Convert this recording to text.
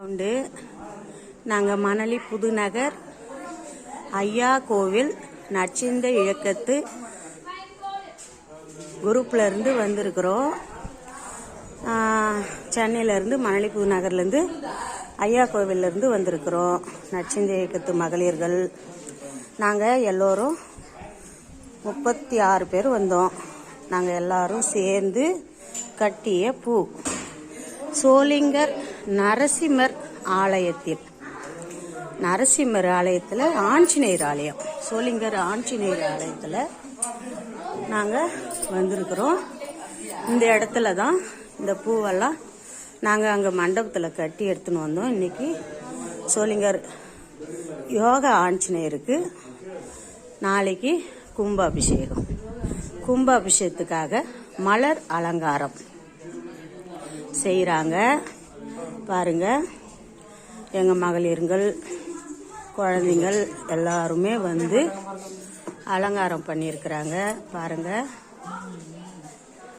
உண்டு. நாங்கள் மணலி புதுநகர் ஐயா கோவில் நற்சிந்த இயக்கத்து குரூப்ல இருந்து வந்திருக்கிறோம். சென்னையிலேருந்து மணலி புதுநகர்லேருந்து ஐயா கோவிலேருந்து வந்திருக்கிறோம். நற்சிந்த இயக்கத்து மகளிர்கள் நாங்கள் எல்லோரும் 36 பேர் வந்தோம். நாங்கள் எல்லாரும் சேர்ந்து கட்டிய பூ சோளிங்கர் நரசிம்மர் ஆலயத்தில் ஆஞ்சநேயர் ஆலயம், சோளிங்கர் ஆஞ்சநேயர் ஆலயத்தில் நாங்கள் வந்திருக்கிறோம். இந்த இடத்துல தான் இந்த பூவெல்லாம் நாங்கள் அங்கே மண்டபத்தில் கட்டி எடுத்துன்னு வந்தோம். இன்னைக்கு சோளிங்கர் யோகா ஆஞ்சநேயருக்கு நாளைக்கு கும்பாபிஷேகத்துக்காக மலர் அலங்காரம் செய்கிறாங்க. பாருங்க, எங்கள் மகளிர்கள் குழந்தைங்கள் எல்லாருமே வந்து அலங்காரம் பண்ணியிருக்கிறாங்க. பாருங்க.